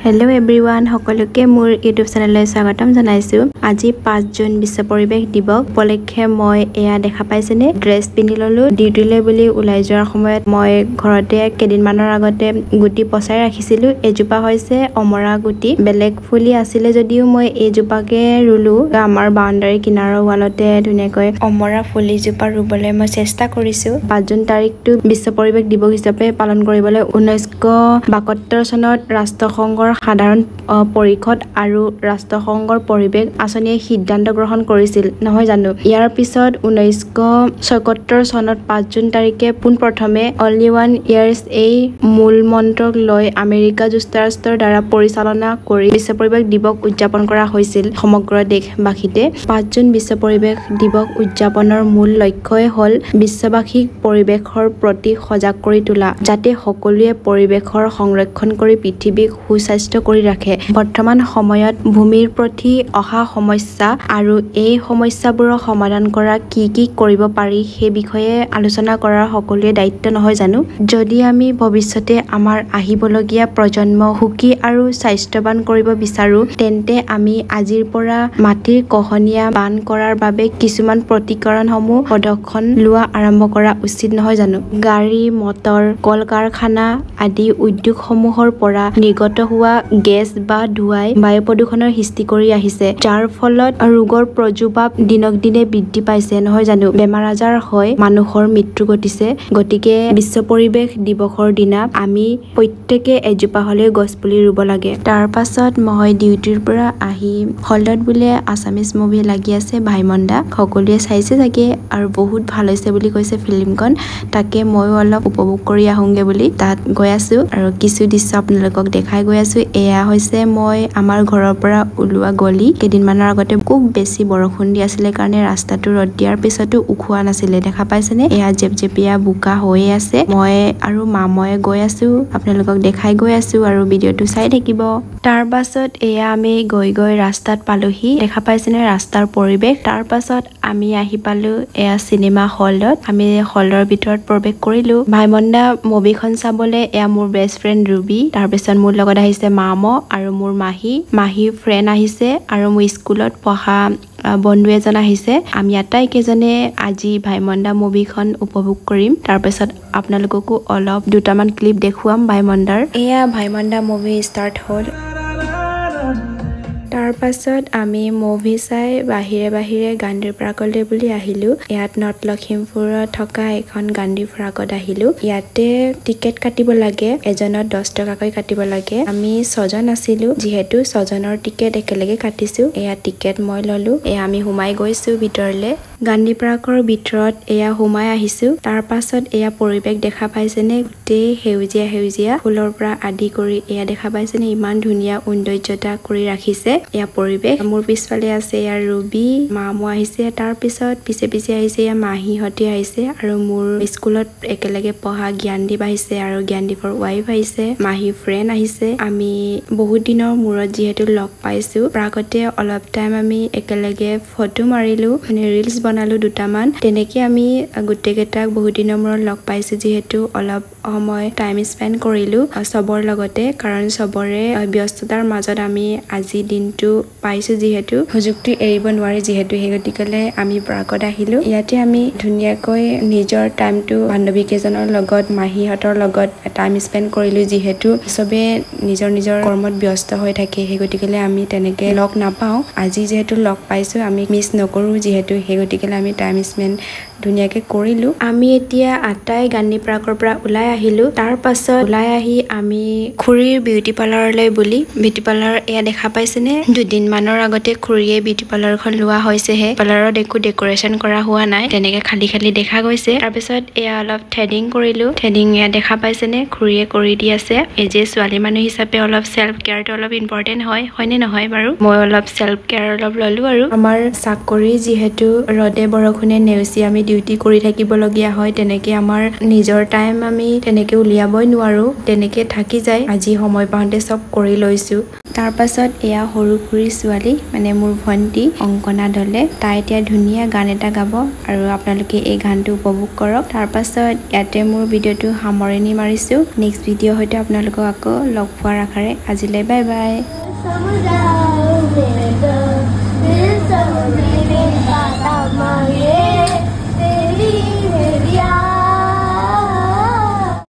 hello everyone সকলোকে মোৰ YouTube চেনেললৈ স্বাগতম জনাইছো আজি 5 জুন বিশ্ব পৰিৱেশ দিৱস উপলক্ষে মই এয়া দেখা পাইছেনে ড্ৰেছ পিন্ধি ললো ডিউটিলৈ বুলি ওলাই যোৱাৰ সময়ত মই ঘৰতে কেদিনমানৰ আগতে গুটি পচাই ৰাখিছিলো এজোপা হৈছে অমৰা গুটি বেলেগ ফুলি আছিল যদিও মই এজোপাকে ৰুলো আমাৰ বাউণ্ডাৰী কিনাৰৰ ৱালতে ধুনীয়াকৈ অমৰা ফুলি জোপা ৰুবলৈ মই চেষ্টা কৰিছো 5 জুন তাৰিখটো বিশ্ব পৰিৱেশ দিৱস হিচাপে পালন কৰিবলৈ 1972 চনত ৰাষ্ট্ৰসংঘৰ সাধাৰণ পৰিষদ আৰু ৰাষ্ট্ৰসংঘৰ পৰিৱেশ আঁচনিয়ে সিদ্ধান্ত গ্ৰহণ কৰিছিল নহয় জানো ইয়াৰ পিছত 1976 চনত 5 জুন তাৰিখে পোনপ্ৰথমে অনলি ওৱান ইয়াৰ্ছ এই মূল মন্ত্ৰক লৈ আমেৰিকা যুক্তৰাষ্ট্ৰৰ দ্বাৰা পৰিচালনা কৰি বিশ্ব পৰিৱেশ দিৱস উদযাপন কৰা হৈছিল সমগ্ৰ দেশবাসীতে 5 জুন বিশ্ব পৰিৱেশ দিৱস উদযাপনৰ মূল লক্ষ্যই হ'ল বিশ্ববাসীক পৰিৱেশৰ প্ৰতি সজাগ কৰি তোলা যাতে সকলোৱে পৰিৱেশৰ সংৰক্ষণ কৰি পৃথিৱীক সুস্বাস্থ্য কৰি ৰাখে বৰ্তমান সময়ত ভূমিৰ প্ৰতি অহা সমস্যা আৰু এই সমস্যাবোৰৰ সমাধান কৰা কি কৰিব পাৰি সেই বিষয়ে আলোচনা কৰাৰ সকলোৱে দায়িত্ব নহয় জানো যদি আমি ভৱিষ্যতে আমাৰ আহিবলগীয়া প্ৰজন্ম সুখী আৰু স্বাস্থ্যৱান কৰিব বিচাৰো তেন্তে আমি আজিৰ পৰা মাটিৰ কহনীয়া বান কৰাৰ বাবে কিছুমান প্ৰতিকৰণসমূহ পদক্ষেপ লোৱা আৰম্ভ কৰা উচিত নহয় জানো গাড়ী মটৰ কল কাৰখানা আদি উদ্যোগসমূহৰ পৰা নিৰ্গত হোৱা গেছ বা ধোঁৱাই বায়ু প্ৰদূষণৰ সৃষ্টি কৰি আহিছে যাৰ ফলত ৰোগৰ প্ৰজুবাব দিনক দিনে বৃদ্ধি পাইছে নহয় জানো বেমাৰ আজাৰ হয় মানুহৰ মৃত্যু ঘটিছে গতিকে বিশ্ব পৰিৱেশ দিৱসৰ দিনা আমি প্ৰত্যেকে এজোপা হ'লেও গছ পুলি ৰুব লাগে তাৰ পাছত মই ডিউটিৰ পৰা আহি হলত বোলে আছামিজ মুভি লাগি আছে ভাইমন্দা সকলোৱে চাইছে চাগে আৰু বহুত ভাল হৈছে বুলি কৈছে ফিল্মখন তাকে ময়ো অলপ উপভোগ কৰি আহোঁগে বুলি তাত গৈ আছো আৰু কিছু দৃশ্য আপোনালোকক দেখাই গৈ আছো এয়া হৈছে মই আমাৰ ঘৰৰ পৰা ওলোৱা গলি কেদিনমানৰ আগতে খুব বেছি বৰষুণ দি আছিল কাৰণে ৰাস্তাটো ৰদ দিয়াৰ পিছতো উখোৱা নাছিলে দেখা পাইছেনে এয়া জেপজেপিয়া বোকা হৈ আছে মই আৰু মাময়ে গৈ আছো আপোনালোকক দেখাই গৈ আছো আৰু ভিডিঅটো চাই থাকিব তাৰ পাছত এয়া আমি গৈ ৰাস্তাত পালোহি দেখা পাইছেনে ৰাস্তাৰ পৰিৱেশ তাৰ পাছত আমি আহি পালো এয়া চিনেমা হলত আমি হলৰ ভিতৰত প্ৰৱেশ কৰিলো ভাইমন্দা মুভিখন চাবলৈ এয়া মোৰ বেষ্ট ফ্ৰেণ্ড ৰুবি তাৰ পিছত মোৰ লগত আহিছে মাম আৰু মোৰ মাহী ফ্ৰেণ্ড আহিছে আৰু মোৰ স্কুলত পঢ়া বন্ধু এজন আহিছে আমি আটাইকেইজনে আজি ভাইমন্দা মুভিখন উপভোগ কৰিম তাৰ পিছত আপোনালোককো অলপ দুটামান ক্লিপ দেখুৱাম ভাইমন্দাৰ এয়া ভাইমন্দা মুভি ষ্টাৰ্ট হ'ল তাৰ পাছত আমি মুভি চাই বাহিৰে গান্ধী পাৰ্কলৈ বুলি আহিলো ইয়াত নৰ্থ লখিমপুৰত থকা এখন গান্ধী পাৰ্কত আহিলো ইয়াতে টিকেট কাটিব লাগে এজনত 10 টকাকৈ কাটিব লাগে আমি 6 জন আছিলো যিহেতু 6 জনৰ টিকেট একেলগে কাটিছো এয়া টিকেট মই ললো এয়া আমি সোমাই গৈছো ভিতৰলে গান্ধী পাৰ্কৰ ভিতৰত এয়া সোমাই আহিছো তাৰ পাছত এয়া পৰিৱেশ দেখা পাইছেনে গোটেই সেউজীয়া ফুলৰ পৰা আদি কৰি এয়া দেখা পাইছেনে ইমান ধুনীয়া সৌন্দৰ্যতা কৰি ৰাখিছে এয়া পৰিৱেশ মোৰ পিছফালে আছে এয়া ৰুবি মামু আহিছে তাৰ পিছত পিছে আহিছে এয়া মাহীহতি আহিছে আৰু মোৰ স্কুলত একেলগে পঢ়া জ্ঞানদীপ আহিছে আৰু জ্ঞানদীপৰ ৱাইফ আহিছে মাহী ফ্ৰেণ্ড আহিছে আমি বহুত দিনৰ মূৰত যিহেতু লগ পাইছো প্ৰাগতে অলপ টাইম আমি একেলগে ফটো মাৰিলো মানে ৰিলছ বনালো দুটামান তেনেকে আমি গোটেইকেইটাক বহুত দিনৰ মূৰত লগ পাইছো যিহেতু অলপ সময় টাইম স্পেন্ড কৰিলো সবৰ লগতে কাৰণ সবৰে ব্যস্ততাৰ মাজত আমি আজি দিনটো পাইছো যিহেতু সুযোগটো এৰিব নোৱাৰি যিহেতু সেই গতিকে আমি প্ৰাগত আহিলো ইয়াতে আমি ধুনীয়াকৈ নিজৰ টাইমটো বান্ধৱী কেইজনৰ লগত মাহীহঁতৰ লগত টাইম স্পেন্ড কৰিলো যিহেতু সবে নিজৰ কৰ্মত ব্যস্ত হৈ থাকে সেই গতিকে আমি তেনেকে লগ নাপাওঁ আজি যিহেতু লগ পাইছো আমি মিছ নকৰো যিহেতু সেই গতিকে আমি টাইম স্পেন্ড ধুনীয়াকে কৰিলো আমি এতিয়া আটাই গান্ধী পাৰ্কৰ পৰা ওলাই আহিলো তাৰ পাছত ওলাই আহি আমি খুৰীৰ বিউটি পাৰ্লাৰলৈ বুলি বিউটি পাৰ্লাৰ এয়া দেখা পাইছেনে দুদিন মানৰ আগতে খুৰীয়ে বিউটি পাৰ্লাৰখন লোৱা হৈছেহে পাৰ্লাৰত একো ডেকোৰেশ্যন কৰা হোৱা নাই তেনেকে খালি দেখা গৈছে তাৰ পিছত এয়া অলপ থ্ৰেডিং কৰিলো থ্ৰেডিং এয়া দেখা পাইছেনে খুৰীয়ে কৰি দি আছে এই যে ছোৱালী মানুহ হিচাপে অলপ সেলফ কেয়াৰটো অলপ ইম্পৰ্টেন্ট হয়নে নহয় বাৰু মই অলপ সেলফ কেয়াৰ অলপ ললো আৰু আমাৰ চাকৰি যিহেতু ৰদে বৰষুণে নেউচি আমি ডিউটি কৰি থাকিবলগীয়া হয় তেনেকে আমাৰ নিজৰ টাইম আমি তেনেকে উলিয়াবই নোৱাৰো তেনেকে থাকি যায় আজি সময় পাওঁতে সব কৰি লৈছো তাৰ পাছত এয়া সৰু খুৰী ছোৱালী মানে মোৰ ভন্টি অংকনা দলে তাই এতিয়া ধুনীয়া গান এটা গাব আৰু আপোনালোকে এই গানটো উপভোগ কৰক তাৰ পাছত ইয়াতে মোৰ ভিডিওটো সামৰণি মাৰিছো নেক্সট ভিডিও হয়তো আপোনালোকক আকৌ লগ পোৱাৰ আশাৰে আজিলৈ বাই বাই